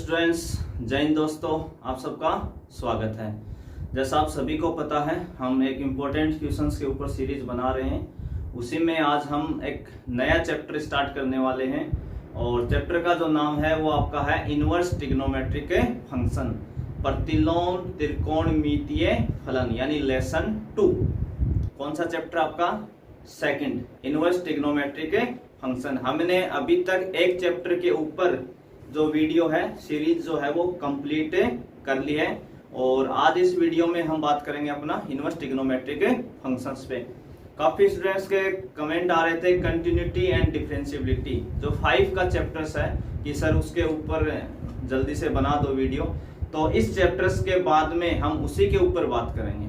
Students, जय हिंद दोस्तों, आप सबका स्वागत है। जैसा आप सभी को पता है, हम एक इम्पोर्टेंट क्वेश्चंस के ऊपर सीरीज बना रहे हैं। उसी में आज हम एक नया चैप्टर स्टार्ट करने वाले हैं और चैप्टर का जो नाम है वो आपका है इनवर्स ट्रिग्नोमेट्रिक फंक्शन, प्रतिलोम त्रिकोणमितीय फलन, यानी लेसन 2। कौन सा चैप्टर आपका? Second, inverse trigonometric function. हमने अभी तक एक चैप्टर के ऊपर जो वीडियो है, सीरीज जो है वो कंप्लीट कर ली है और आज इस वीडियो में हम बात करेंगे अपना इनवर्स ट्रिग्नोमेट्रिक फंक्शंस पे। काफी स्टूडेंट्स के कमेंट आ रहे थे कंटिन्यूटी एंड डिफरेंशिएबिलिटी, जो 5 का चैप्टर्स है कि सर उसके ऊपर जल्दी से बना दो वीडियो। तो इस चैप्टर्स के बाद में हम उसी के ऊपर बात करेंगे,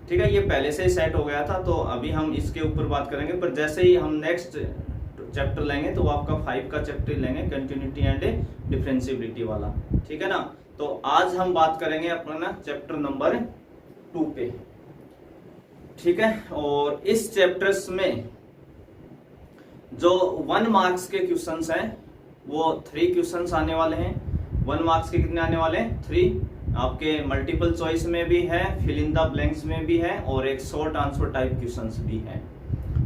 ठीक है। ये पहले से ही सेट हो गया था, तो अभी हम इसके ऊपर बात करेंगे। पर जैसे ही हम नेक्स्ट चैप्टर लेंगे तो वो आपका 5 का चैप्टर लेंगे, कंटिन्यूटी एंड डिफरेंशिएबिलिटी वाला, ठीक है ना। तो आज हम बात करेंगे अपना चैप्टर नंबर 2 पे, ठीक है। और इस चैप्टर्स में जो 1 मार्क्स के क्वेश्चंस हैं वो 3 क्वेश्चंस आने वाले हैं। 1 मार्क्स के कितने आने वाले हैं? 3। आपके मल्टीपल चॉइस में भी है, फिल इन द ब्लैंक्स में भी है और एक शॉर्ट आंसर टाइप क्वेश्चंस भी है।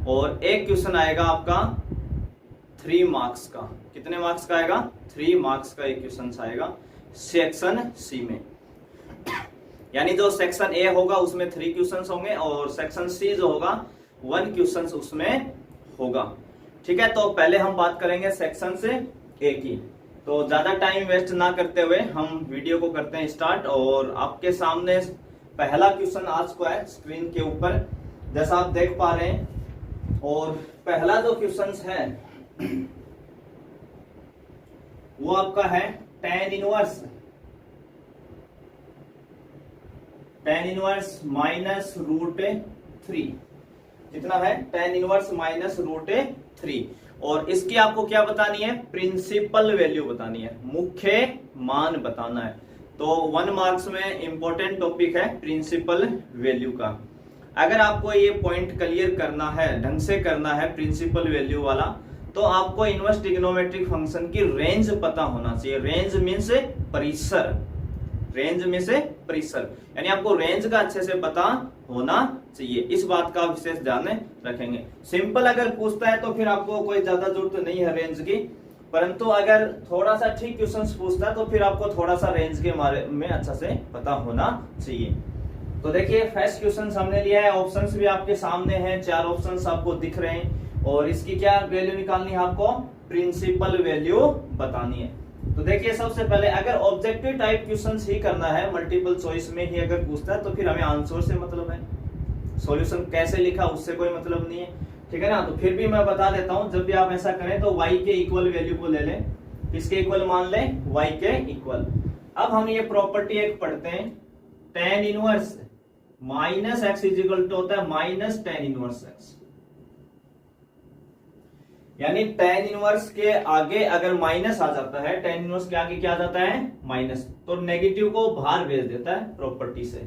और एक क्वेश्चन आएगा आपका 3 मार्क्स का। कितने मार्क्स का आएगा? 3 मार्क्स का एक क्वेश्चन आएगा सेक्शन सी में। यानी जो सेक्शन ए होगा उसमें 3 क्वेश्चंस होंगे और सेक्शन सी जो होगा 1 क्वेश्चन उसमें होगा, ठीक है। तो पहले हम बात करेंगे सेक्शन से ए की। तो ज्यादा टाइम वेस्ट ना करते हुए हम वीडियो को करते हैं स्टार्ट। और आपके सामने पहला क्वेश्चन आज को है स्क्रीन के ऊपर, जैसा आप देख पा रहे हैं। और पहला जो क्वेश्चन है वो आपका है tan इनवर्स माइनस रूट 3। कितना है? tan inverse minus root 3। और इसकी आपको क्या बतानी है? प्रिंसिपल वैल्यू बतानी है, मुख्य मान बताना है। तो 1 मार्क्स में इंपॉर्टेंट टॉपिक है प्रिंसिपल वैल्यू का। अगर आपको ये पॉइंट क्लियर करना है, ढंग से करना है प्रिंसिपल वैल्यू वाला, तो आपको इनवर्स ट्रिग्नोमेट्रिक फंक्शन की रेंज पता होना चाहिए। रेंज मींस परिसर, रेंज में से परिसर, यानी आपको रेंज का अच्छे से पता होना चाहिए। इस बात का विशेष ध्यान रखेंगे। सिंपल अगर पूछता है तो फिर आपको कोई ज्यादा जरूरत नहीं है रेंज की, परंतु अगर थोड़ा सा ठीक क्वेश्चन पूछता है तो फिर आपको थोड़ा सा रेंज के बारे में अच्छा से पता होना चाहिए। तो देखिए फर्स्ट क्वेश्चन हमने लिया है, ऑप्शंस भी आपके सामने हैं, 4 ऑप्शंस आपको दिख रहे हैं। और इसकी क्या वैल्यू निकालनी है? आपको प्रिंसिपल वैल्यू बतानी है। तो देखिए सबसे पहले अगर ऑब्जेक्टिव टाइप क्वेश्चंस ही करना है, मल्टीपल चॉइस में ही अगर पूछता है तो फिर हमें आंसर से मतलब है, सॉल्यूशन कैसे लिखा उससे कोई मतलब नहीं है, ठीक है ना। तो फिर भी मैं बता देता हूं, जब भी आप ऐसा करें तो y के इक्वल वैल्यू को ले लें। किसके इक्वल मान लें? y के इक्वल। अब हम ये प्रॉपर्टी एक पढ़ते हैं, tan inverse minus x is equal to होता है माइनस tan इनवर्स एक्स। यानी tan इनवर्स के आगे अगर माइनस आ जाता है, tan इनवर्स के आगे क्या आ जाता है? माइनस, तो नेगेटिव को बाहर भेज देता है प्रॉपर्टी से,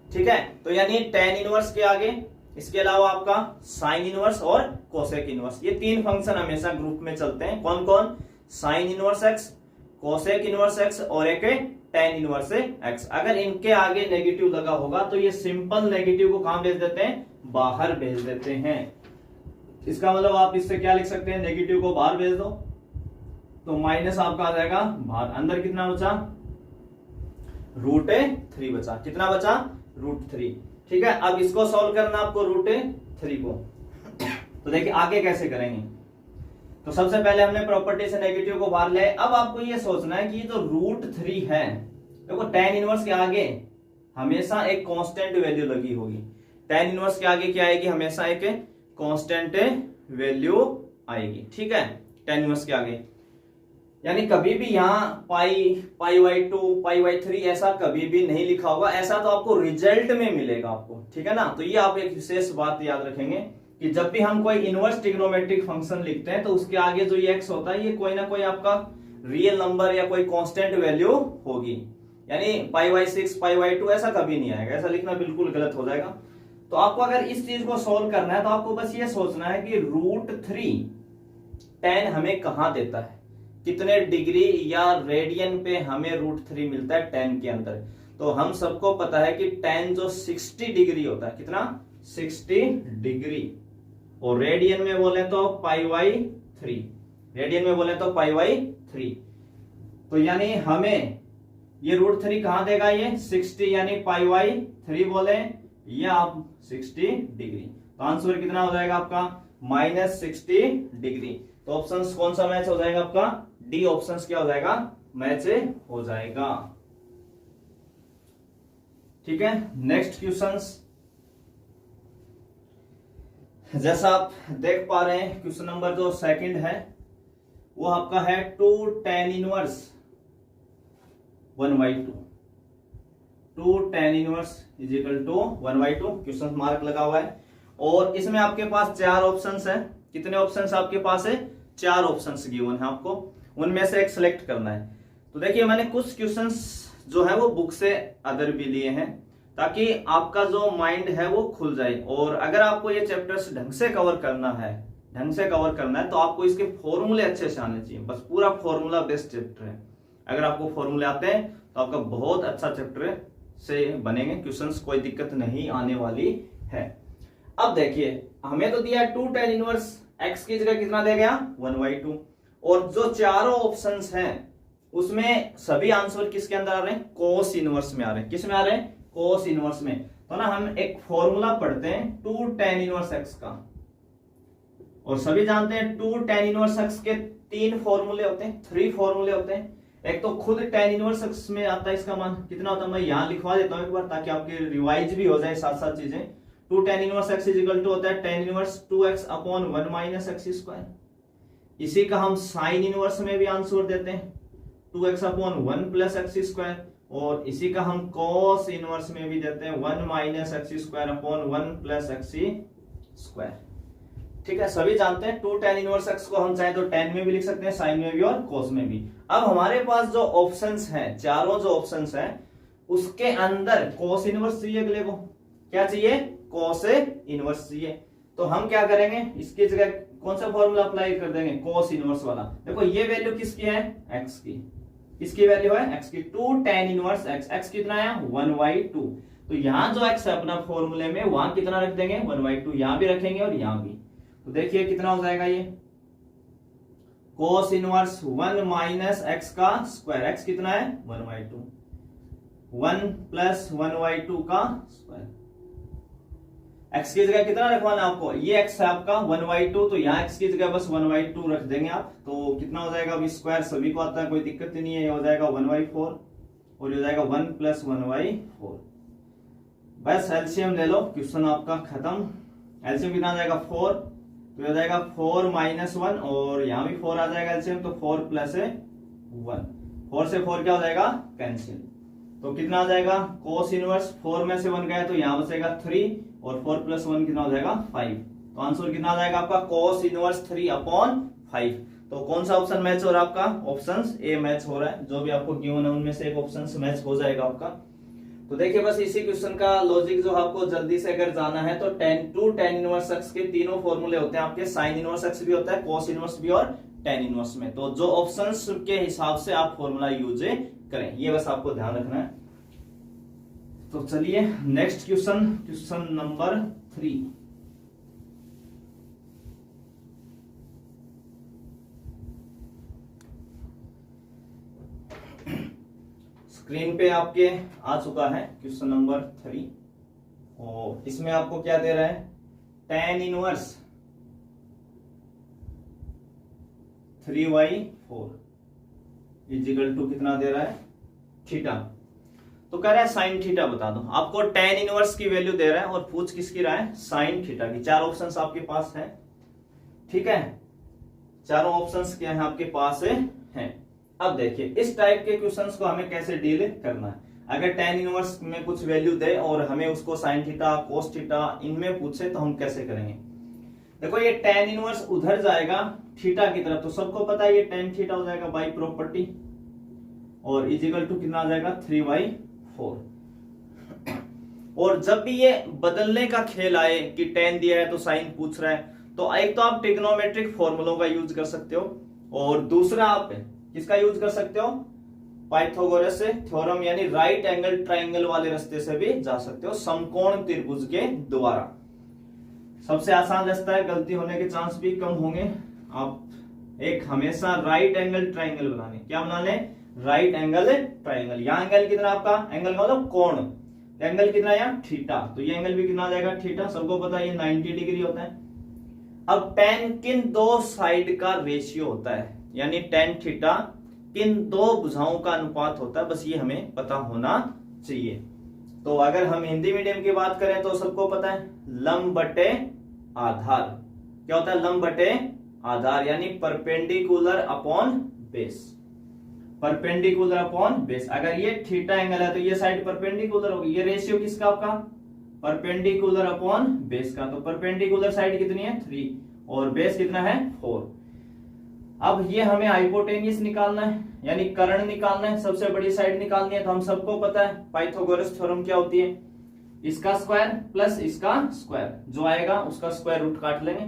ठीक है। तो यानी tan इनवर्स के आगे, इसके अलावा आपका sin इनवर्स और कोसेक इनवर्स, ये 3 फंक्शन हमेशा ग्रुप में चलते हैं। कौन कौन? sin inverse x, cosec inverse x और एक tan इनवर्स x। अगर इनके आगे नेगेटिव लगा होगा तो ये सिंपल नेगेटिव को कहां भेज देते हैं? बाहर भेज देते हैं। इसका मतलब आप इससे क्या लिख सकते हैं? नेगेटिव को बाहर भेज दो तो माइनस आपका आ जाएगा बाहर। अंदर कितना बचा? √3 बचा। कितना बचा? √3, ठीक है। अब इसको सॉल्व करना आपको √3 को। तो देखिए आगे कैसे करेंगे। तो सबसे पहले हमने प्रॉपर्टी से नेगेटिव को बाहर ले। अब आपको ये सोचना है कि ये जो √3 है, देखो tan इनवर्स के आगे हमेशा एक कांस्टेंट वैल्यू लगी होगी। tan इनवर्स के आगे क्या आएगी? हमेशा एक कांस्टेंट वैल्यू आएगी, ठीक है, tan इनवर्स के आगे। यानी कभी भी यहाँ π/2 π/3 ऐसा कभी भी नहीं लिखा होगा। ऐसा तो आपको रिजल्ट में मिलेगा आपको, ठीक है ना। तो ये आप एक विशेष बात याद रखेंगे कि जब भी हम कोई इनवर्स ट्रिग्नोमेट्रिक फंक्शन लिखते हैं तो उसके आगे जो ये x होता है, ये कोई ना कोई आपका रियल नंबर या कोई कांस्टेंट वैल्यू होगी। यानी π/6 π/2 ऐसा कभी नहीं आएगा, ऐसा लिखना बिल्कुल गलत हो जाएगा। तो आपको अगर इस चीज को सॉल्व करना है तो आपको बस ये सोचना है कि √3 tan हमें कहां देता है? कितने डिग्री या रेडियन पे हमें √3 मिलता है tan के अंदर। तो हम सबको पता है कि tan जो 60 डिग्री होता है, कितना 60 डिग्री, और रेडियन में बोले तो π/3, रेडियन में बोले तो π/3। तो यानी हमें ये √3 कहां देगा, ये 60 यानी π/3 बोले या आप 60 डिग्री। तो आंसर कितना हो जाएगा आपका -60 डिग्री। तो ऑप्शन कौन सा मैच हो जाएगा आपका, डी ऑप्शन क्या हो जाएगा, मैच हो जाएगा। ठीक है, नेक्स्ट क्वेश्चंस। जैसा आप देख पा रहे हैं क्वेश्चन नंबर जो सेकंड है वो आपका है 2 tan inverse 1/2, 2 tan inverse is equal to 1/2, question mark लगा हुआ है। और इसमें आपके पास 4 ऑप्शंस है। कितने ऑप्शंस आपके पास है, 4 ऑप्शंस गिवन है, आपको उनमें से एक सिलेक्ट करना है। तो देखिए मैंने कुछ क्वेश्चंस जो है वो बुक से अदर भी लिए हैं ताकि आपका जो माइंड है वो खुल जाए। और अगर आपको ये चैप्टर्स ढंग से कवर करना है तो आपको इसके फॉर्मूले अच्छे से आने चाहिए। बस पूरा फॉर्मूला बेस्ड चैप्टर है। अगर आपको फॉर्मूले आते हैं तो आपका बहुत अच्छा चैप्टर से बनेंगे क्वेश्चंस, कोई दिक्कत नहीं आने वाली है। अब देखिए हमें तो दिया 2 tan इनवर्स x की जगह कितना दे गया 1/2, और जो चारों ऑप्शंस हैं उसमें सभी आंसर किसके अंदर आ रहे हैं, कोस इनवर्स में आ रहे हैं। किस में आ रहे हैं, कोस इनवर्स में। तो ना हम एक फॉर्मूला पढ़ते हैं 2 tan इनवर्स x का, और सभी जानते हैं 2 tan इनवर्स x के 3 फॉर्मूले होते हैं, 3 फॉर्मूले होते हैं। एक तो खुद tan इनवर्स x में आता है, इसका मान कितना होता है, मैं यहां लिखवा देता हूं एक बार ताकि आपकी रिवाइज भी हो जाए साथ साथ चीजें। 2 tan inverse x is equal to होता है tan inverse 2x upon 1 minus x square. इसी का हम साइन इनवर्स में भी आंसर देते हैं 2x upon 1 plus x square, और इसी का हम कॉस इनवर्स में भी देते हैं 1 minus x square upon 1 plus x square. ठीक है, सभी जानते हैं 2 tan इनवर्स x को हम चाहे तो tan में भी लिख सकते हैं, साइन में भी और cos में भी। अब हमारे पास जो ऑप्शंस हैं, चारों जो ऑप्शंस हैं उसके अंदर cos इनवर्स चाहिए, अगले को क्या चाहिए, cos इनवर्स चाहिए। तो हम क्या करेंगे, इसकी जगह कौन सा फॉर्मूला अप्लाई कर देंगे, cos इनवर्स वाला। देखो ये वैल्यू किसकी है, x की, इसकी वैल्यू है x की। 2 tan इनवर्स x कितना है 1/2। तो यहां जो x है अपना फॉर्मूले में वहां कितना रख देंगे 1/2, यहां भी रखेंगे और यहां भी। तो देखिए कितना हो जाएगा ये cos इनवर्स 1 माइनस x का स्क्वायर, x कितना है 1/2, 1 प्लस 1/2 का स्क्वायर। x की जगह कितना रखवाना आपको, ये x है आपका 1/2, तो यहाँ x की जगह बस 1/2 रख देंगे आप। तो कितना हो जाएगा, अभी स्क्वायर सभी को आता है, कोई दिक्कत नहीं है। ये हो जाएगा 1/4 और ये हो जाएगा 1 प्लस 1/4। बस एलसीएम ले लो, क्वेश्चन आपका खत्म। एलसीएम कितना आ जाएगा 4, तो ये हो जाएगा 4 माइनस 1, और यहाँ भी 4 आ जाएगा एलसीएम, तो 4 प्लस 1, 4 से 4 क्या हो जाएगा कैंसिल। तो कितना आ जाएगा cos इनवर्स 4 में से 1 गया तो यहाँ बचेगा 3, और 4 प्लस 1 कितना हो जाएगा 5। तो आंसर कितना आ जाएगा आपका cos इनवर्स 3/5। तो कौन सा ऑप्शन मैच हो रहा है आपका, ऑप्शन ए मैच हो रहा है। जो भी आपको गिवन है उनमें से एक ऑप्शन मैच हो जाएगा आपका। तो देखिए बस इसी क्वेश्चन का लॉजिक जो आपको जल्दी से अगर जाना है तो 2 tan इनवर्स x के तीनों फॉर्मूले होते हैं आपके, साइन इनवर्स x भी होता है, cos इनवर्स भी और tan इनवर्स में। तो जो ऑप्शंस के हिसाब से आप फॉर्मूला यूज करें, ये बस आपको ध्यान रखना है। तो चलिए next question, question number 3। Screen पे आपके आ चुका है क्वेश्चन नंबर 3, और इसमें आपको क्या दे रहा है, tan inverse 3/4 is equal to कितना दे रहा है, थीटा। तो कह रहा है साइन थीटा बता दो। आपको tan इनवर्स की वैल्यू दे रहा है और पूछ किसकी रहा है, साइन थीटा की। 4 ऑप्शंस आपके पास है, ठीक है, चारों ऑप्शंस क्या है आपके पास है। अब देखिए इस टाइप के क्वेश्चंस को हमें कैसे डील करना है। अगर tan इनवर्स में कुछ वैल्यू दे और हमें उसको साइन थीटा, कोस थीटा इनमें पूछे तो हम कैसे करेंगे। देखो ये tan इनवर्स उधर जाएगा थीटा की तरफ, तो सबको पता है ये tan थीटा हो जाएगा बाई प्रॉपर्टी, और इज इक्वल टू कितना आ जाएगा 3/4। और जब भी ये बदलने का खेल आए कि tan दिया है तो साइन पूछ रहा है, तो एक तो आप ट्रिग्नोमेट्रिक फॉर्मूलों का यूज कर सकते हो, और दूसरा आप किसका यूज कर सकते हो, पाइथागोरस से थ्योरम यानी राइट एंगल ट्राइंगल वाले रास्ते से भी जा सकते हो, समकोण त्रिभुज के द्वारा। सबसे आसान रास्ता है, गलती होने के चांस भी कम होंगे। आप एक हमेशा राइट एंगल ट्राइंगल बनाने, क्या बनाने, राइट एंगल ट्राइंगल। यहाँ एंगल कितना आपका, एंगल मतलब कोण, एंगल कितना है यहाँ थीटा, तो ये एंगल भी कितना आ जाएगा थीटा, सबको पता है ये 90 डिग्री होता है। अब tan किन दो साइड का रेशियो होता है, यानी tan थीटा किन दो भुजाओं का अनुपात होता है, बस ये हमें पता होना चाहिए। तो अगर हम हिंदी मीडियम की बात करें तो सबको पता है लंब बटे आधार, क्या होता है, लंब बटे आधार यानी perpendicular upon base, perpendicular upon base. अगर ये थीटा एंगल है तो ये साइड परपेंडिकुलर होगी, ये रेशियो किसका आपका, परपेंडिकुलर अपॉन बेस का, तो परपेंडिकुलर साइड कितनी है 3 और बेस कितना है 4। अब ये हमें हाइपोटेन्यूस निकालना है यानी कर्ण निकालना है, सबसे बड़ी साइड निकालनी है। तो हम सबको पता है पाइथागोरस थ्योरम क्या होती है, इसका स्क्वायर प्लस इसका स्क्वायर, जो आएगा उसका स्क्वायर रूट काट लेंगे,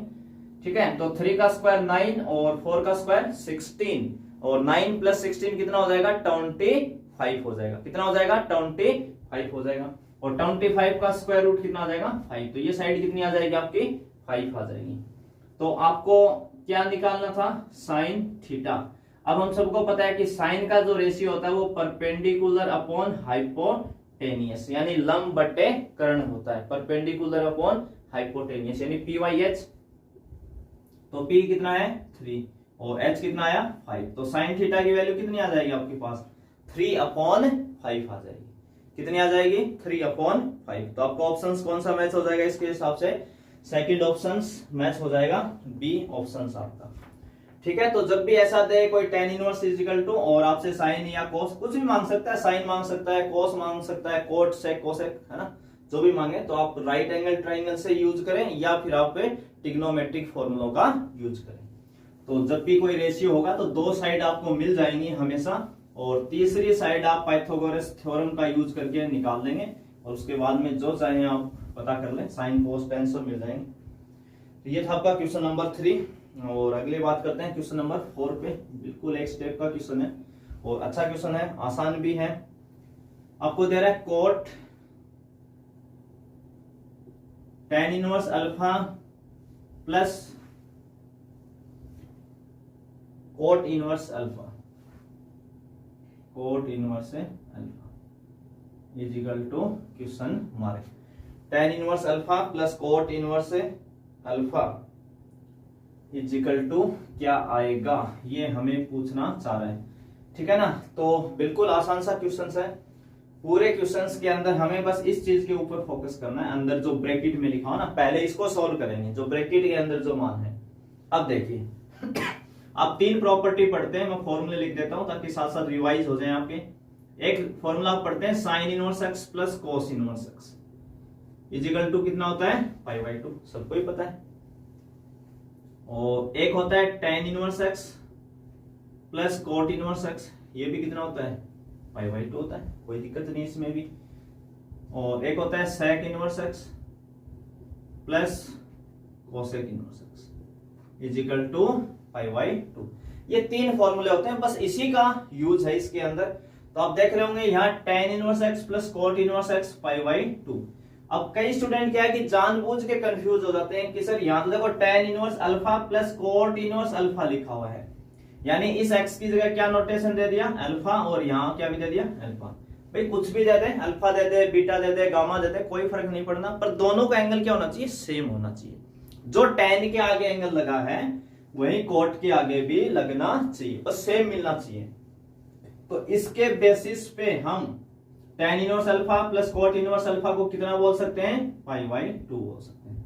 ठीक है। तो 3 का स्क्वायर 9 और 4 का स्क्वायर 16 और 9 प्लस 16 कितना हो जाएगा 25 हो जाएगा, कितना हो जाएगा 25 हो जाएगा। और 25 का स्क्वायर रूट कितना आ जाएगा 5, तो ये साइड कितनी आ जाएगी आपकी 5 आ जाएगी। तो आपको क्या निकालना था, साइन थीटा। अब हम सबको पता है कि साइन का जो रेशियो होता है वो परपेंडिकुलर अपॉन हाइपोटेनियस यानी लंब बटे कर्ण होता है, परपेंडिकुलर अपॉन हाइपोटेनियस यानी PYH। तो P कितना है 3 और H कितना आया 5, तो साइन थीटा की वैल्यू कितनी आ जाएगी आपके पास 3/5 आ जाएगी, कितनी आ जाएगी 3/5। तो आपका ऑप्शन कौन सा मैच हो जाएगा इसके हिसाब से, सेकंड ऑप्शन मैच हो जाएगा, बी ऑप्शन आपका, ठीक है। तो जब भी ऐसा दे कोई tan इनवर्स इजिकल टू और आपसे साइन या कोस कुछ भी मांग सकता है, साइन मांग सकता है, कोस मांग सकता है, कोट सेक कोसेक, है ना, जो भी मांगे, तो आप राइट एंगल ट्राइंगल से यूज करें या फिर आप ट्रिग्नोमेट्रिक फॉर्मूलों का यूज करें। तो जब भी कोई रेशियो होगा तो दो साइड आपको मिल जाएंगी हमेशा, और तीसरी साइड आप पाइथागोरस थ्योरम का यूज करके निकाल देंगे, और उसके बाद में जो चाहे आप पता कर लें, साइन कोस टेन सब मिल जाएंगे। तो ये था आपका क्वेश्चन नंबर 3, और अगली बात करते हैं क्वेश्चन नंबर 4 पे। बिल्कुल एक स्टेप का क्वेश्चन है और अच्छा क्वेश्चन है, आसान भी है। आपको दे रहा है cot tan inverse alpha plus cot inverse alpha, cot inverse alpha is equal to question हमारे tan inverse alpha plus cot inverse alpha is equal to क्या आएगा, ये हमें पूछना चाह रहा है, ठीक है ना। तो बिल्कुल आसान सा क्वेश्चन है, पूरे क्वेश्चंस के अंदर हमें बस इस चीज के ऊपर फोकस करना है, अंदर जो ब्रैकेट में लिखा हो ना, पहले इसको सॉल्व करेंगे, जो ब्रैकेट के अंदर जो मान है। अब देखिए आप 3 प्रॉपर्टी पढ़ते हैं, मैं फॉर्मूले लिख देता हूं ताकि साथ साथ रिवाइज हो जाए आपके। एक फॉर्मूला आप पढ़ते हैं sine inverse x plus cos inverse x is equal to कितना होता है π/2, सबको ही पता है। और एक होता है tan inverse x plus cot inverse x, ये भी कितना होता है π/2 होता है, कोई दिक्कत नहीं इसमें भी। और एक होता है sec inverse x plus cosec inverse x is equal to π/2। ये 3 फॉर्मूले होते हैं, बस इसी का यूज है इसके अंदर। तो आप देख रहे होंगे यहाँ tan inverse x plus cot inverse x π/2। अब कई स्टूडेंट क्या है कि जानबूझ के कंफ्यूज हो जाते हैं कि सर यहाँ तो देखो tan inverse alpha plus cot inverse alpha लिखा हुआ है, यानी इस x की जगह क्या नोटेशन दे दिया अल्फा, और यहाँ क्या भी दे दिया अल्फा। भाई कुछ भी दे दे, अल्फा दे दे, बीटा दे दे, गामा दे दे, कोई फर्क नहीं पड़ना, पर दोनों का एंगल क्या होना चाहिए सेम होना चाहिए। जो tan के आगे एंगल लगा है वही कोट के आगे भी लगना चाहिए, बस सेम मिलना चाहिए। तो इसके बेसिस पे हम tan inverse alpha plus cot inverse alpha को कितना बोल सकते हैं π/2 बोल सकते हैं।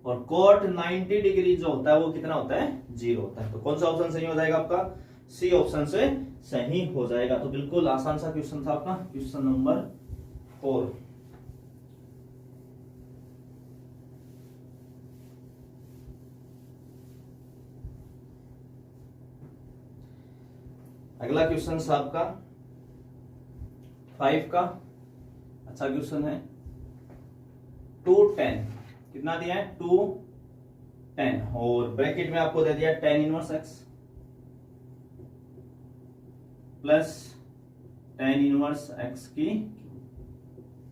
और कोट 90 डिग्री जो होता है वो कितना होता है 0 होता है। तो कौन सा ऑप्शन सही हो जाएगा आपका, सी ऑप्शन से सही हो जाएगा। तो बिल्कुल आसान सा क्वेश्चन था आपका क्वेश्चन नंबर 4। अगला क्वेश्चन आपका 5 का अच्छा क्वेश्चन है। 2tan कितना दिया है 2tan और ब्रैकेट में आपको दे दिया tan inverse x plus tan inverse x की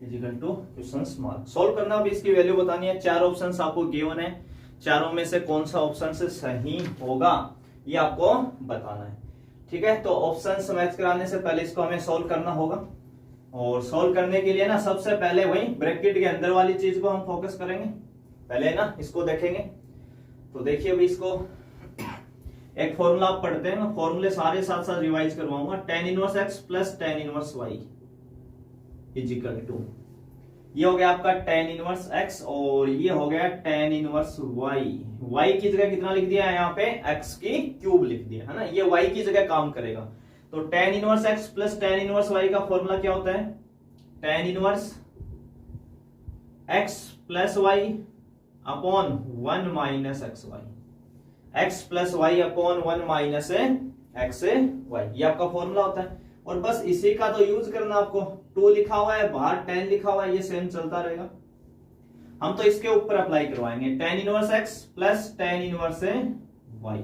is equal to question mark. Solve करना, अब इसकी वैल्यू बतानी है। चार ऑप्शंस आपको गिवन है, चारों में से कौन सा ऑप्शन से सही होगा ये आपको बताना है। ठीक है, तो ऑप्शंस मैच कराने से पहले इसको हमें सोल्व करना होगा, और सोल्व करने के लिए ना सबसे पहले वही ब्रैकेट के अंदर वाली चीज को हम फोकस करेंगे। पहले ना इसको देखेंगे, तो देखिए अभी इसको एक फॉर्मूला आप पढ़ते हैं, मैं फॉर्मूले सारे साथ साथ रिवाइज करवाऊंगा। tan inverse x plus tan inverse y is equal to, ये हो गया आपका tan इनवर्स x और ये हो गया tan इनवर्स y। y की जगह कितना लिख दिया है यहाँ पे, x की क्यूब लिख दिया है ना, ये y की जगह काम करेगा। तो tan inverse x plus tan inverse y का फॉर्मूला क्या होता है, tan inverse x plus y upon 1 minus x y, x plus y upon 1 minus x y, ये आपका फॉर्मूला होता है। और बस इसी का तो यूज करना आपको। 2 लिखा हुआ है, बाहर 10 लिखा हुआ है, ये सेम चलता रहेगा। हम तो इसके ऊपर अप्लाई करवाएंगे tan inverse x plus tan inverse y,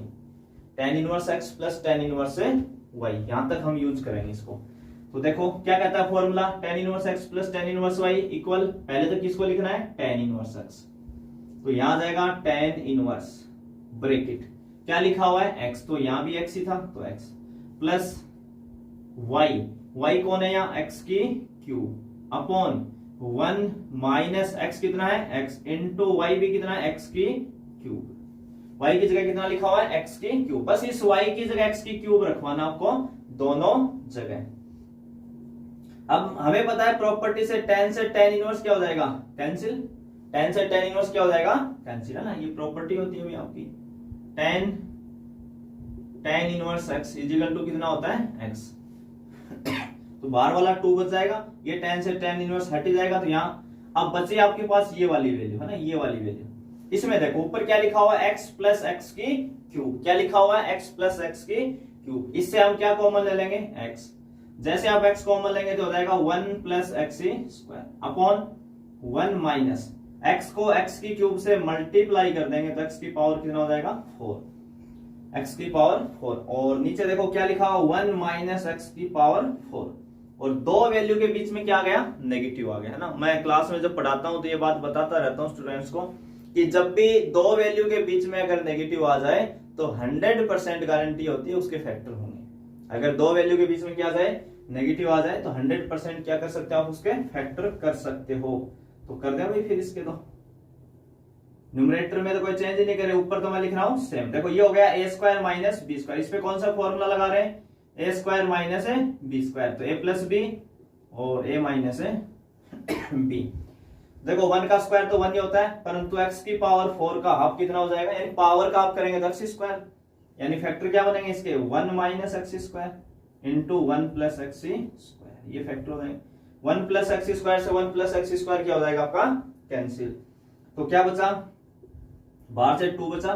tan inverse x plus tan inverse y, यहां तक हम यूज करेंगे इसको। तो देखो क्या कहता है formula, tan inverse x plus tan inverse y equal, पहले तो किसको लिखना है, tan इनवर्स x, तो यहां आ जाएगा tan इनवर्स ब्रैकेट क्या लिखा हुआ है x, तो यहां भी x ही था तो x प्लस y कौन है यहाँ, x की क्यूब अपॉन 1 माइनस x कितना है, x इंटू y भी कितना है, x की क्यूब। y की जगह कितना लिखा हुआ है, x की क्यूब, बस इस y की जगह x की क्यूब रखवाना आपको दोनों जगह। अब हमें पता है प्रॉपर्टी से tan इनवर्स क्या हो जाएगा, कैंसिल, tan से tan इनवर्स क्या हो जाएगा, कैंसिल, है ना, ये प्रॉपर्टी होती है आपकी। tan inverse x is equal to कितना होता है, x, तो बाहर वाला 2 बच जाएगा, ये tan से tan इनवर्स हट जाएगा, तो यहाँ अब बचे आपके पास ये वाली वैल्यू, है ना, ये वाली वैल्यू। इसमें देखो ऊपर क्या लिखा हुआ है, x प्लस एक्स की क्यूब, क्या लिखा हुआ है, x प्लस एक्स की क्यूब। इससे हम क्या कॉमन ले लेंगे, x, जैसे आप x कॉमन लेंगे तो हो जाएगा 1 plus x square upon 1 minus x को x की क्यूब से मल्टीप्लाई कर देंगे तो x की पावर कितना हो जाएगा, 4, x की पावर 4, और नीचे देखो क्या लिखा हुआ, 1 माइनस एक्स की पावर 4, और दो वैल्यू के बीच में क्या आ गया, नेगेटिव आ गया, है ना। मैं क्लास में जब पढ़ाता हूं तो ये बात बताता रहता हूं स्टूडेंट्स को कि जब भी दो वैल्यू के बीच में अगर नेगेटिव आ जाए तो 100% गारंटी होती है उसके फैक्टर होंगे। अगर दो वैल्यू के बीच में क्या आ जाए, नेगेटिव आ जाए, तो 100% क्या कर सकते हो आप, उसके फैक्टर कर सकते हो। तो कर दे भाई फिर इसके, तो न्यूमरेटर में तो कोई चेंज ही नहीं करे, ऊपर तो मैं लिख रहा हूं सेम। देखो ये हो गया ए स्क्वायर माइनस बी स्क्वायर, इस पे कौन सा फॉर्मूला लगा रहे हैं, ए स्क्वायर माइनस बी स्क्वायर, तो ए प्लस बी और ए माइनस बी। देखो 1 का स्क्वायर तो 1 ही होता है, परंतु x की पावर 4 का हाफ कितना हो जाएगा, यानी पावर का आप करेंगे तो एक्स स्क्वायर, यानी फैक्टर क्या बनेंगे इसके, 1 minus x square into 1 plus x square, ये फैक्टर हो जाएंगे। 1 प्लस एक्स स्क्वायर से 1 प्लस एक्स स्क्वायर क्या हो जाएगा आपका, कैंसिल। तो क्या बचा, बाहर से 2 बचा,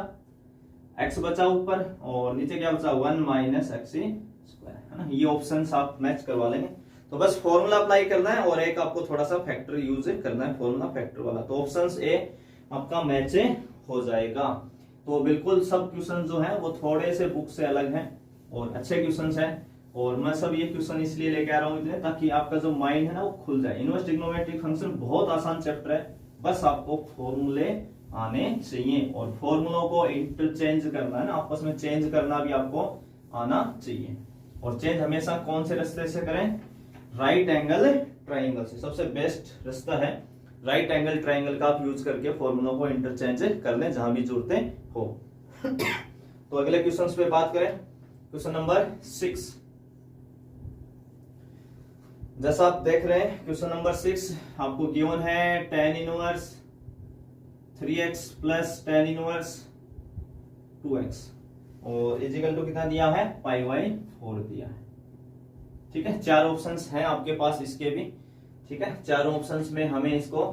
x बचा ऊपर, और नीचे क्या बचा, 1 माइनस एक्स स्क्वायर, है ना। ये ऑप्शंस आप मैच करवा लेंगे। तो बस फॉर्मूला अप्लाई करना है और एक आपको थोड़ा सा फैक्टर यूज करना है, फॉर्मूला फैक्टर वाला, तो ऑप्शंस ए आपका मैच हो जाएगा। तो बिल्कुल सब क्वेश्चन जो है वो थोड़े से बुक से अलग हैं और अच्छे क्वेश्चन हैं, और मैं सब ये क्वेश्चन इसलिए लेके आ रहा हूँ ताकि आपका जो माइंड है ना वो खुल जाए। इनवर्स ट्रिग्नोमेट्रिक फंक्शन बहुत आसान चैप्टर है, बस आपको फॉर्मूले आने चाहिए और फॉर्मूलों को इंटरचेंज करना है ना, आपस में चेंज करना भी आपको आना चाहिए। और चेंज हमेशा कौन से रास्ते से करें, राइट एंगल ट्राइंगल से, सबसे बेस्ट रास्ता है राइट एंगल ट्राइंगल का आप यूज करके फॉर्मूलों को इंटरचेंज कर लें जहां भी जरूरतें हो। तो अगले क्वेश्चन पे बात करें, क्वेश्चन नंबर 6। जैसा आप देख रहे हैं क्वेश्चन नंबर 6 आपको गिवन है tan inverse 3x plus tan inverse 2x और इजिकल टू कितना दिया है, π/4 दिया है। ठीक है, 4 ऑप्शंस हैं आपके पास इसके भी। ठीक है, चारों ऑप्शंस में हमें इसको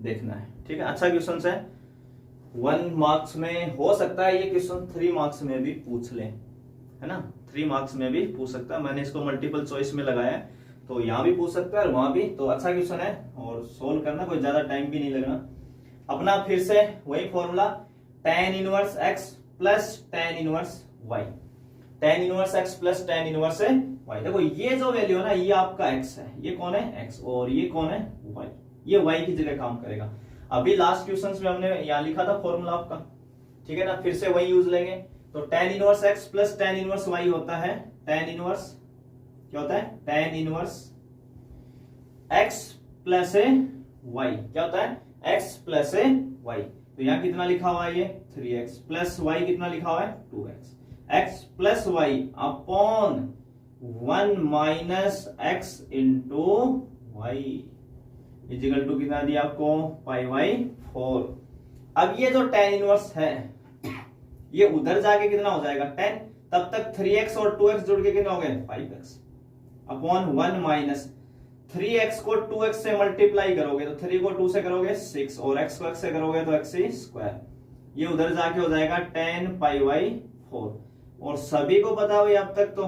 देखना है। ठीक है, अच्छा क्वेश्चन है, 1 मार्क्स में हो सकता है ये क्वेश्चन 3 मार्क्स में भी पूछ ले, है ना, 3 मार्क्स में भी पूछ सकता है। मैंने इसको मल्टीपल चॉइस में लगाया है, तो यहाँ भी पूछ सकता है और वहां भी। तो अच्छा क्वेश्चन है और सोल्व करना कोई ज्यादा टाइम भी नहीं लगना। अपना फिर से वही formula tan inverse x plus tan inverse y। tan inverse x plus tan inverse y। देखो ये जो वैल्यू है ना, ये आपका x है, ये कौन है x, और ये कौन है y। ये y की जगह काम करेगा। अभी लास्ट क्वेश्चंस में हमने यहाँ लिखा था फॉर्मूला आपका, ठीक है ना, फिर से वही यूज लेंगे। तो tan inverse x plus tan inverse y होता है tan इनवर्स, क्या होता है tan inverse x plus y, क्या होता है x प्लस y। तो यहाँ कितना लिखा हुआ है, ये 3x प्लस y कितना लिखा हुआ है 2x, x plus y upon 1 minus x into y is equal to कितना दिया आपको पाई बाई 4। अब ये जो tan इनवर्स है ये उधर जाके कितना हो जाएगा 10, तब तक 3x और 2x जुड़ के कितना हो गए 5x अपॉन 1 माइनस 3x को 2x से मल्टीप्लाई करोगे तो 3 को 2 से करोगे 6 और x को x से करोगे तो x स्क्वायर, ये उधर जाके हो जाएगा 10 पाई बाई 4। और सभी को पता है अब तक तो,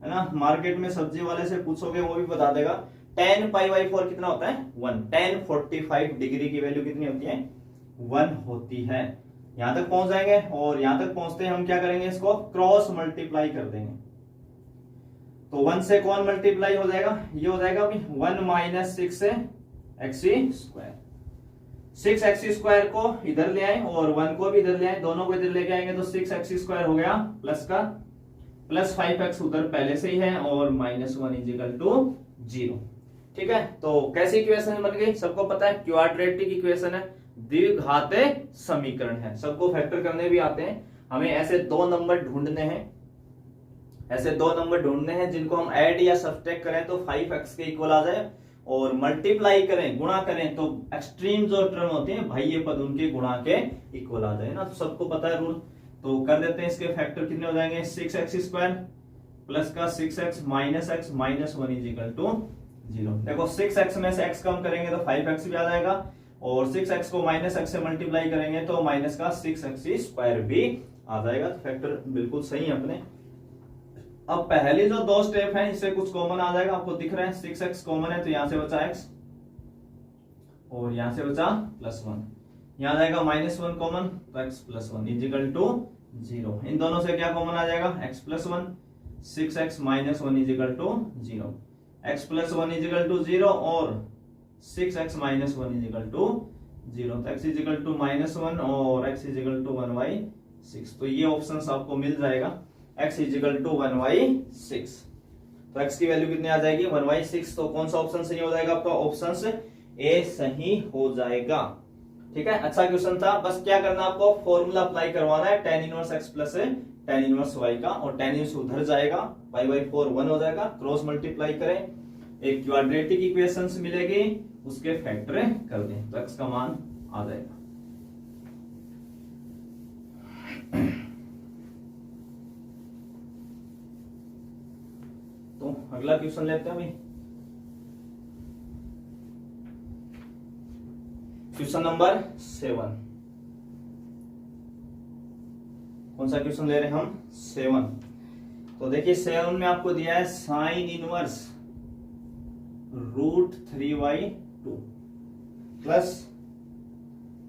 है ना, मार्केट में सब्जी वाले से पूछोगे वो भी बता देगा 10 पाई बाई 4 कितना होता है 1। tan 45 डिग्री की वैल्यू कितनी होती है 1 होती है। यहां तक पहुंच जाएंगे और यहां तक पहुंचते हैं हम क्या करेंगे, इसको क्रॉस मल्टीप्लाई कर देंगे। तो 1 से कौन मल्टीप्लाई हो जाएगा, ये हो जाएगा अभी 1 minus 6 x square. 6 x square को इधर ले आए और 1 को भी इधर ले आए, दोनों को इधर लेके आएंगे तो 6 एक्स स्क्वायर हो गया प्लस का प्लस 5x उधर पहले से ही है और -1 इजिकल टू 0। ठीक है, तो कैसी इक्वेशन बन गई सबको पता है, क्वाड्रेटिक इक्वेशन है, द्विघाते समीकरण है, सबको फैक्टर करने भी आते हैं। हमें ऐसे दो नंबर ढूंढने हैं, ऐसे दो नंबर ढूंढने हैं जिनको हम ऐड या सब्ट्रैक्ट करें तो 5x के इक्वल आ जाए और मल्टीप्लाई करें गुणा करें तो एक्सट्रीम जो टर्म होते हैं बाह्य पद उनके गुणा के इक्वल आ जाए ना। तो सबको पता है रूल, तो कर देते हैं। इसके फैक्टर कितने हो जाएंगे 6x स्क्वायर प्लस का 6x minus x minus 1 is equal to 0। देखो 6x में से x कम करेंगे तो 5x भी आ जाएगा और 6x को माइनस x से मल्टीप्लाई करेंगे तो माइनस का 6x स्क्वायर भी आ जाएगा। तो फैक्टर बिल्कुल सही है अपने। अब पहले जो दो स्टेप हैं इससे कुछ कॉमन आ जाएगा, आपको दिख रहा है 6x कॉमन है तो यहां से बचा x और यहां से बचा +1, यहां आ जाएगा -1 कॉमन तो x +1 इजिकल टू 0। इन दोनों से क्या कॉमन आ जाएगा x +1, 6x minus 1 is equal to 0, x +1 is equal to 0 और 6x माइनस 1 इजिकल टू 0। तो x इजिकल टू -1 और x इजिकल टू 1/6। तो ये ऑप्शन आपको मिल जाएगा x इजिकल टू 1/6। तो x की वैल्यू कितनी आ जाएगी 1/6। तो कौन सा ऑप्शन सही हो जाएगा आपका, ऑप्शन ए सही हो जाएगा। ठीक है, अच्छा क्वेश्चन था। बस क्या करना आपको फॉर्मूला अप्लाई करवाना है tan inverse x plus tan inverse y का, और tan इनवर्स उधर जाएगा π/4 1 हो जाएगा, क्रॉस मल्टीप्लाई करें, एक क्वाड्रेटिक इक्वेशंस मिलेगी उसके फैक्टर कर दें तो x का मान आ जाएगा। तो अगला क्वेश्चन लेते हैं भाई, क्वेश्चन नंबर 7। कौन सा क्वेश्चन ले रहे हैं हम 7। तो देखिए 7 में आपको दिया है sine inverse √3/2 plus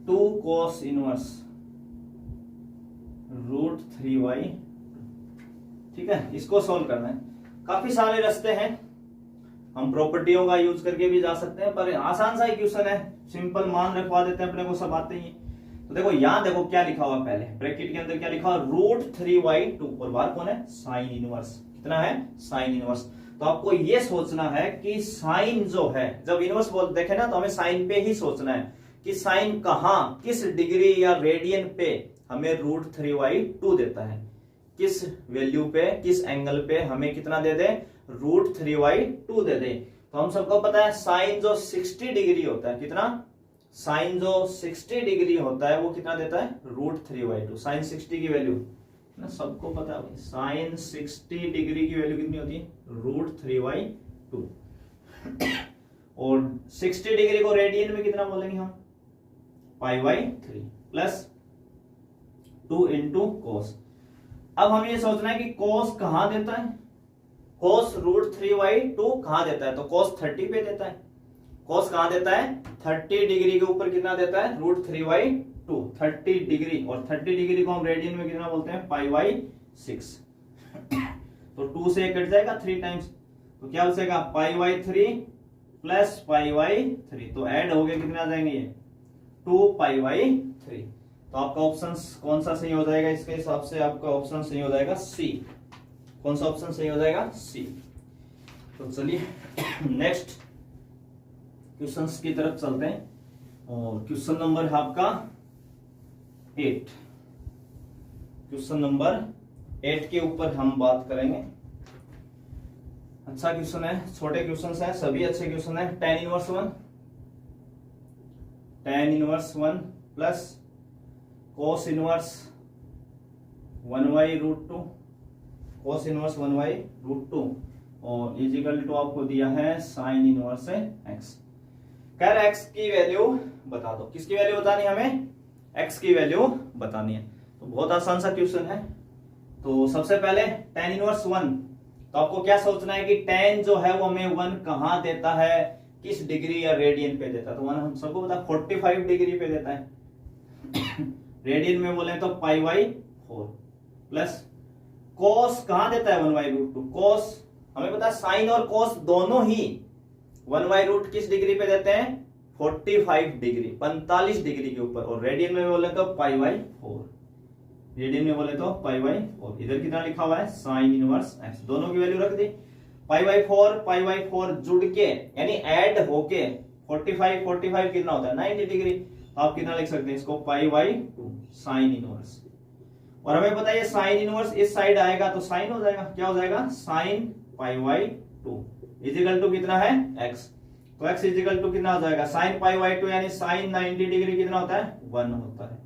2 cos inverse √3/2। ठीक है, इसको सॉल्व करना है। काफी सारे रास्ते हैं, हम प्रॉपर्टियों का यूज करके भी जा सकते हैं, पर आसान सा ही क्वेश्चन है, सिंपल मान रखवा देते हैं अपने को, सब आते ही। तो देखो यहां देखो क्या लिखा हुआ, पहले ब्रैकेट के अंदर क्या लिखा हुआ √3/2 और बाहर कौन है साइन इनवर्स, कितना है साइन इनवर्स। तो आपको ये सोचना है कि साइन जो है, जब इनवर्स बोल देखे ना तो हमें साइन पे ही सोचना है कि साइन कहां किस डिग्री या रेडियन पे हमें √3/2 देता है, किस वैल्यू पे किस एंगल पे हमें कितना दे दे √3/2 दे दे। तो हम सबको पता है साइन जो 60 डिग्री होता है, कितना साइन जो 60 डिग्री होता है वो कितना देता है √3/2। साइन 60 की वैल्यू ना सबको पता है, साइन 60 डिग्री की वैल्यू कितनी होती है √3/2 और 60 डिग्री को रेडियन में कितना बोलेंगे हम π/3 प्लस 2 इंटू कोस। अब हमें ये सोचना है कि कोस कहां देता है, कोस √3/2 कहां देता है, तो कोस 30 पे देता है। कोस कहां देता है 30 डिग्री के ऊपर कितना देता है √3/2 30 डिग्री, और 30 डिग्री को हम रेडियन में कितना बोलते हैं π/6। 2 से कट जाएगा 3 टाइम्स, तो क्या बचेगा π/3 प्लस π/3, तो ऐड हो गया कितने आ जाएंगे ये 2π/3। तो आपका ऑप्शन कौन सा सही हो जाएगा? इसके हिसाब से आपका ऑप्शन सही हो जाएगा सी। कौन सा ऑप्शन सही हो जाएगा? सी। तो चलिए नेक्स्ट क्वेश्चंस की तरफ चलते हैं, और क्वेश्चन नंबर है आपका 8। क्वेश्चन नंबर 8 के ऊपर हम बात करेंगे। अच्छा क्वेश्चन है, छोटे क्वेश्चन है, सभी अच्छे क्वेश्चन है। tan 1 plus cos inverse 1/√2, cos inverse 1/√2 और इजिकल टू आपको दिया है sin इनवर्स x। कह रहा x की वैल्यू बता दो। किसकी वैल्यू बतानी है हमें? x की वैल्यू बतानी है। तो बहुत आसान सा क्वेश्चन है। तो सबसे पहले tan इनवर्स 1, तो आपको क्या सोचना है कि tan जो है वो हमें 1 कहां देता है, किस डिग्री या रेडियन पे देता है? तो 1 हम सबको पता 45 डिग्री पे देता है। रेडियन में बोले तो π/4 प्लस cos कहां देता है 1/√2। cos हमें पता है sin और cos दोनों ही 1/√2 किस डिग्री पे देते हैं? 45 डिग्री, 45 डिग्री के ऊपर। और रेडियन में बोले तो π/4, रेडियन में बोले तो π/4। इधर कितना लिखा हुआ है? sin inverse x। दोनों की वैल्यू रख दी। π/4 जुड़ के यानी ऐड होके 45 कितना होता है? 90 डिग्री। आप कितना लिख सकते हैं इसको? π/2 sin इनवर्स। और हमें पता है sin इनवर्स इस साइड आएगा तो sin हो जाएगा। क्या हो जाएगा? sin π/2 इजिकल टू कितना है? x। तो x इजिकल टू कितना हो जाएगा? sin π/2 यानी sin 90 डिग्री कितना होता है? 1 होता है।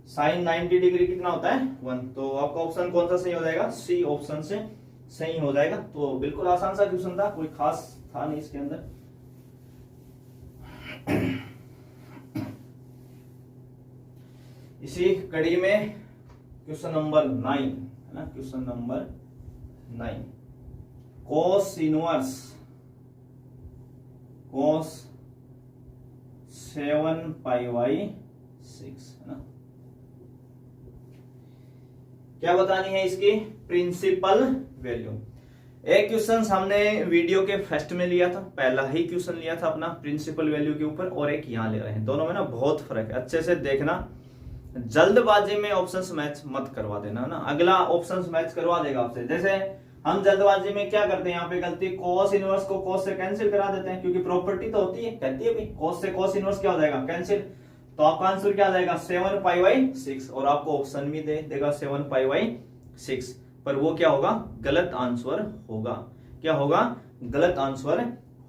sin 90 डिग्री कितना होता है? 1। तो आपका ऑप्शन कौन सा सही हो जाएगा? सी ऑप्शन से सही हो जाएगा। तो बिल्कुल आसान सा क्वेश्चन था, कोई खास था नहीं इसके अंदर। इसी कड़ी में क्वेश्चन नंबर 9 है ना, क्वेश्चन नंबर 9 cos 7π/6 है ना। क्या बतानी है इसकी? Principal value. एक क्वेश्चन हमने वीडियो के फर्स्ट में लिया था, पहला ही क्वेश्चन लिया था अपना प्रिंसिपल वैल्यू के ऊपर, और एक यहाँ ले रहे हैं। दोनों में ना बहुत फर्क है, अच्छे से देखना। जल्दबाजी में ऑप्शंस मैच मत करवा देना है ना, अगला ऑप्शंस मैच करवा देगा आपसे। जैसे हम जल्दबाजी में क्या करते हैं, यहाँ पे गलती cos इनवर्स को cos से कैंसिल करा देते हैं, क्योंकि प्रॉपर्टी तो होती है, कहती है भाई cos से cos इनवर्स क्या हो जाएगा? कैंसिल। तो आपका आंसर क्या आ जाएगा? 7π/6। और आपको ऑप्शन भी दे देगा 7π/6, पर वो क्या होगा? गलत आंसर होगा। क्या होगा? गलत आंसर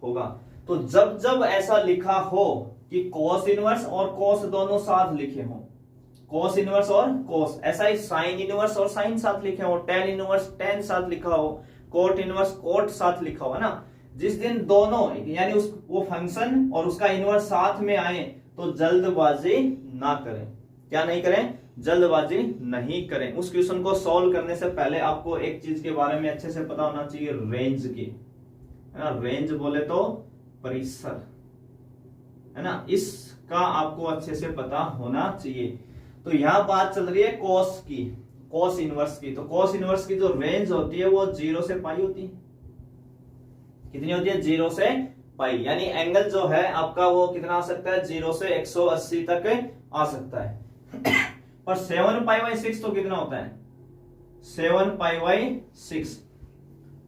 होगा। तो जब जब ऐसा लिखा हो कि cos इनवर्स और cos दोनों साथ लिखे हो, cos इनवर्स और cos, ऐसा ही sin इनवर्स और sin साथ लिखे हो, tan इनवर्स tan साथ लिखा हो, cot इनवर्स cot साथ लिखा हो, है ना। जिस दिन दोनों यानी वो फंक्शन और उसका इनवर्स साथ में आए तो जल्दबाजी ना करें। क्या नहीं करें? जल्दबाजी नहीं करें। उस क्वेश्चन को सॉल्व करने से पहले आपको एक चीज के बारे में अच्छे से पता होना चाहिए, रेंज की, है ना। रेंज बोले तो परिसर, है ना, इसका आपको अच्छे से पता होना चाहिए। तो यहां बात चल रही है cos की, cos इनवर्स की। तो cos इनवर्स की जो रेंज होती है वो 0 से पाई होती है। कितनी होती है? 0 से पाई। यानी एंगल जो है आपका वो कितना आ सकता है? 0 से 180 तक आ सकता है। पर 7π/6 तो कितना होता है? 7π/6,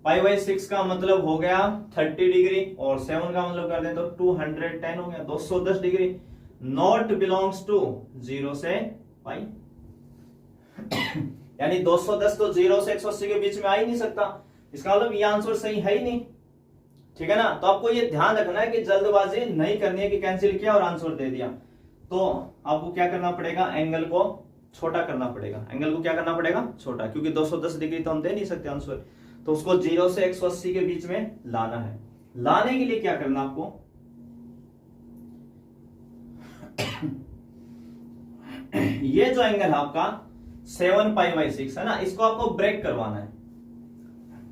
π/6 का मतलब हो गया 30 डिग्री, और 7 का मतलब कर दें तो 210 हो गया, 210 डिग्री। नॉट बिलोंग्स टू 0 से पाई, यानी 210 तो 0 से 180 के बीच में आ ही नहीं सकता। इसका मतलब ये आंसर सही है ही नहीं, ठीक है ना। तो आपको ये ध्यान रखना है कि जल्दबाजी नहीं करनी है कि कैंसिल किया और आंसर दे दिया। तो आपको क्या करना पड़ेगा? एंगल को छोटा करना पड़ेगा। एंगल को क्या करना पड़ेगा? छोटा, क्योंकि 210 डिग्री तो हम दे नहीं सकते आंसर। तो उसको 0 से 180 के बीच में लाना है। लाने के लिए क्या करना आपको? ये जो एंगल है आपका 7π/6 है ना, इसको आपको ब्रेक करवाना है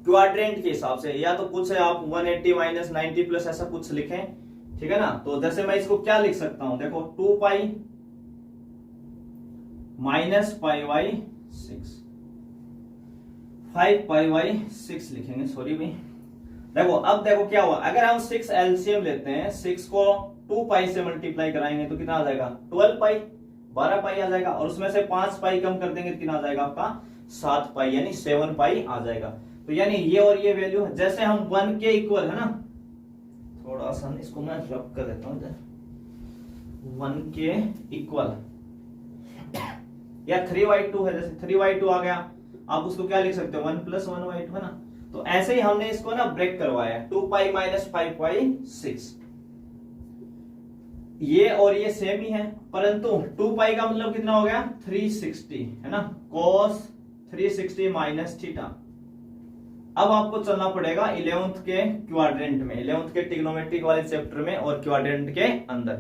क्वाड्रेंट के हिसाब से, या तो कुछ है आप 180 - 90 प्लस ऐसा कुछ लिखें, ठीक है ना। तो जैसे मैं इसको क्या लिख सकता हूं, देखो 2π - π/6 5π/6 लिखेंगे, सॉरी भाई। देखो अब देखो क्या हुआ, अगर हम 6 एलसीएम लेते हैं, 6 को 2π से मल्टीप्लाई कराएंगे तो कितना आ जाएगा 12π, 12π आ जाएगा। और उसमें से 5π कम कर देंगे तो कितना आ जाएगा आपका 7π, यानी 7π आ जाएगा। तो यानी ये और ये वैल्यू जैसे हम 1 के इक्वल है ना, थोड़ा सा इसको मैं रब कर देता हूँ, 1 के इक्वल या 3/2 है, जैसे 3/2 आ गया, आप उसको क्या लिख सकते हो 1 + 1/2 है ना। तो ऐसे ही हमने इसको ना ब्रेक करवाया 2π - 5π/6, ये और ये सेम ही है, परंतु 2π का मतलब कितना हो गया 360 है ना, cos 360 - थीटा। अब आपको चलना पड़ेगा 11th के क्वाड्रेंट में, 11th के ट्रिग्नोमेट्रिक वाले चैप्टर में और क्वाड्रेंट के अंदर।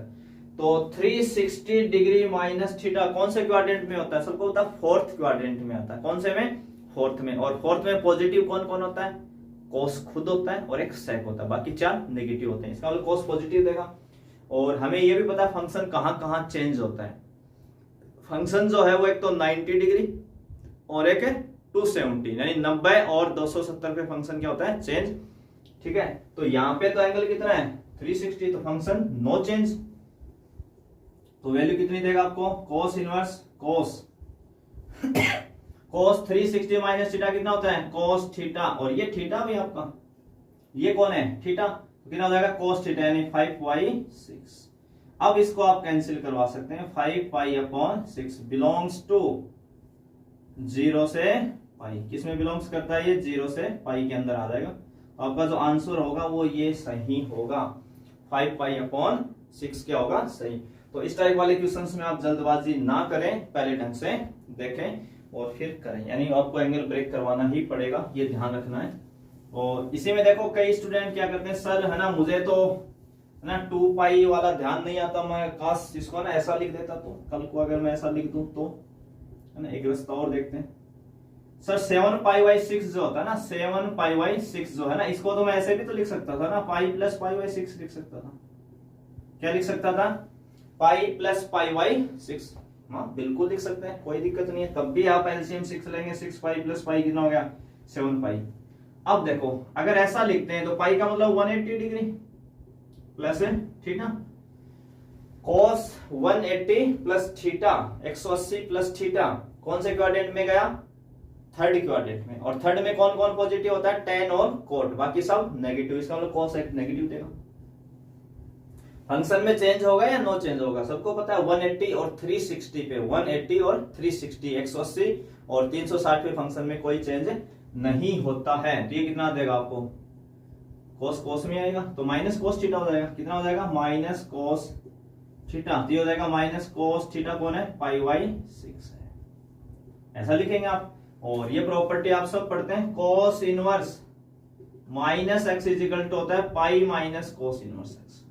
तो 360 डिग्री माइनस थीटा कौन से क्वाड्रेंट में होता है, सबको पता है 4th क्वाड्रेंट में आता है। कौन से में 4th में। और 4th में पॉजिटिव कौन कौन होता है, कोस खुद होता है और एक सेक होता है, बाकी 4 नेगेटिव होते हैं। इसका मतलब कोस पॉजिटिव देगा। और हमें यह भी पता है फंक्शन कहां कहां चेंज होता है। फंक्शन जो है वो एक तो 90 डिग्री और एक 270, यानी 90 और 270 पे फंक्शन क्या होता है चेंज, ठीक है। तो यहाँ पे तो एंगल कितना है 360, तो फंक्शन नो चेंज। तो वैल्यू कितनी देगा आपको, cos inverse cos 360 minus theta कितना होता है cos थीटा, और ये थीटा भी आपका, ये कौन है थीटा, तो कितना हो जाएगा cos थीटा यानी 5π/6। अब इसको आप कैंसिल करवा सकते हैं, 5π/6 बिलोंग्स टू 0 से पाई, किसमें बिलोंग्स करता है ये 0 से पाई के अंदर आ जाएगा। तो आपका जो आंसर होगा वो ये सही होगा, 5π/6 क्या होगा सही। तो इस टाइप वाले क्वेश्चंस में आप जल्दबाजी ना करें, पहले ढंग से देखें और फिर करें, यानी आपको एंगल ब्रेक करवाना ही पड़ेगा, ये ध्यान रखना है। और इसी में देखो कई स्टूडेंट क्या करते हैं, सर है ना मुझे तो है ना 2π वाला ध्यान नहीं आता, मैं काश इसको ना ऐसा लिख देता, तो कल को अगर मैं ऐसा लिख दूं तो है ना, एक रास्ता और देखते हैं। सर 7π/6 जो होता है ना, 7π/6 जो है ना, इसको तो मैं ऐसे भी तो लिख सकता था ना, π + π/6 लिख सकता था। क्या लिख सकता था, π + π/6। हाँ बिल्कुल लिख सकते हैं, कोई दिक्कत नहीं है। तब भी आप एलसीएम 6 लेंगे, 6π + π कितना हो गया 7π। अब देखो अगर ऐसा लिखते हैं तो पाई का मतलब 180 डिग्री प्लस है, ठीक ना, cos 180 plus theta 180 plus theta कौन से क्वाड्रेंट में गया 3rd क्वाड्रेंट में। और 3rd में कौन कौन पॉजिटिव होता है tan और cot, बाकी सब नेगेटिव। इसका मतलब cos एक नेगेटिव देगा। फंक्शन में चेंज होगा या नो चेंज होगा, सबको पता है 180 और 360 पे, 180 और 360 180 और 360 पे फंक्शन में कोई चेंज नहीं होता है। तो ये कितना देगा आपको, cos में आएगा तो माइनस cos थीटा हो जाएगा, कितना हो जाएगा माइनस cos थीटा, तो ये हो जाएगा माइनस cos थीटा कौन है π/6 है, ऐसा लिखेंगे आप। और ये प्रॉपर्टी आप सब पढ़ते हैं, cos inverse minus x is equal to होता है pi minus cos inverse x.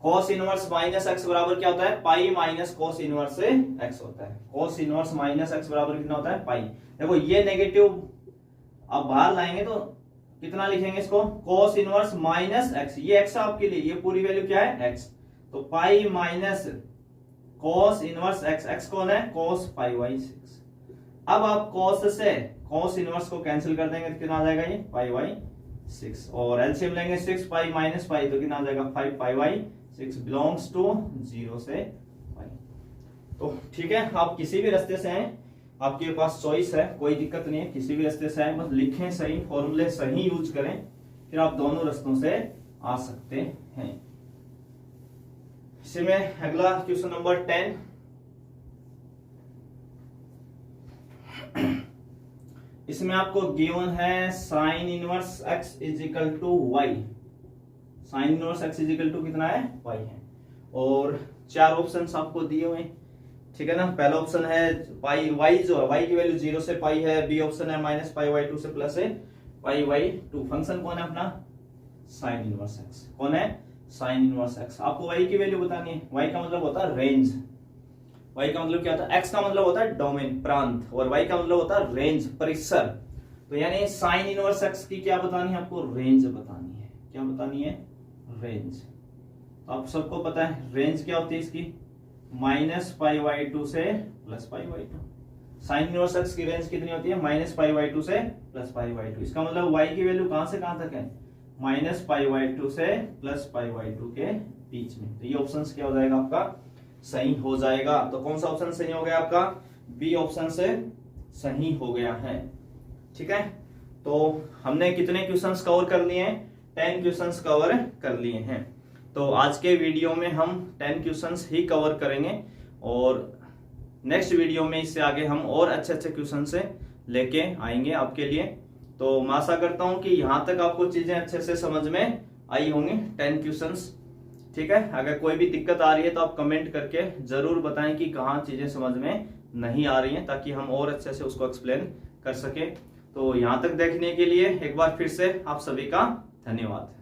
cos inverse minus x बराबर क्या होता है पाई माइनस cos इनवर्स से एक्स होता है। cos इनवर्स माइनस एक्स बराबर कितना होता है पाई। देखो ये नेगेटिव अब बाहर लाएंगे तो कितना लिखेंगे इसको, cos इनवर्स माइनस एक्स, ये एक्स आपके लिए, ये पूरी वैल्यू क्या है एक्स, तो पाई minus cos inverse x, x कौन है cos π/6। अब आप cos से cos इनवर्स को कैंसिल कर देंगे तो कितना आ जाएगा ये π/6, और एलसीएम लेंगे 6π माइनस पाई तो कितना आ जाएगा 5π/6 बिलोंग्स टू 0 से पाई। तो ठीक है, आप किसी भी रास्ते से हैं, आपके पास चॉइस है, कोई दिक्कत नहीं है, किसी भी रास्ते से आए, बस लिखें सही, फॉर्मूले सही यूज करें, फिर आप दोनों रास्तों से आ सकते हैं। इसी में अगला क्वेश्चन नंबर 10, इसमें आपको गिवन है sine inverse x is equal to y. Sine inverse x is equal to कितना है वाई है, और 4 ऑप्शंस आपको दिए हुए हैं, ठीक है ना। पहला ऑप्शन है पाई वाई, जो है वाई की वैल्यू 0 से पाई है। बी ऑप्शन है माइनस π/2 से प्लस है π/2। फंक्शन कौन है अपना साइन इनवर्स एक्स, कौन है साइन इनवर्स एक्स। आपको वाई की वैल्यू बतानी है, वाई का मतलब होता है रेंज, वाई का मतलब क्या होता है, एक्स का मतलब होता है डोमेन प्रांत, और वाई का मतलब होता है रेंज परिसर। तो यानी साइन इनवर्स एक्स की क्या बतानी है आपको, रेंज बतानी है। क्या बतानी है, रेंज। तो आप सबको पता है रेंज क्या होती है इसकी, माइनस π/2 से प्लस π/2। साइन इनवर्स एक्स की रेंज कितनी होती है, -π/2 से +π/2। इसका मतलब y की वैल्यू कहां से कहां तक है, -π/2 से +π/2 के बीच में। तो ये ऑप्शन क्या हो जाएगा आपका, सही हो जाएगा। तो कौन सा ऑप्शन सही हो गया आपका, बी ऑप्शन से सही हो गया है। ठीक है, तो हमने कितने क्वेश्चंस कवर कर लिए हैं, 10 क्वेश्चंस कवर कर लिए हैं। तो आज के वीडियो में हम 10 क्वेश्चंस ही कवर करेंगे और नेक्स्ट वीडियो में इससे आगे हम और अच्छे अच्छे क्वेश्चन से लेके आएंगे आपके लिए। तो मैं आशा करता हूं कि यहां तक आपको चीजें अच्छे से समझ में आई होंगी, 10 क्वेश्चंस। ठीक है, अगर कोई भी दिक्कत आ रही है तो आप कमेंट करके जरूर बताएं कि कहाँ चीजें समझ में नहीं आ रही हैं, ताकि हम और अच्छे से उसको एक्सप्लेन कर सके। तो यहां तक देखने के लिए एक बार फिर से आप सभी का धन्यवाद।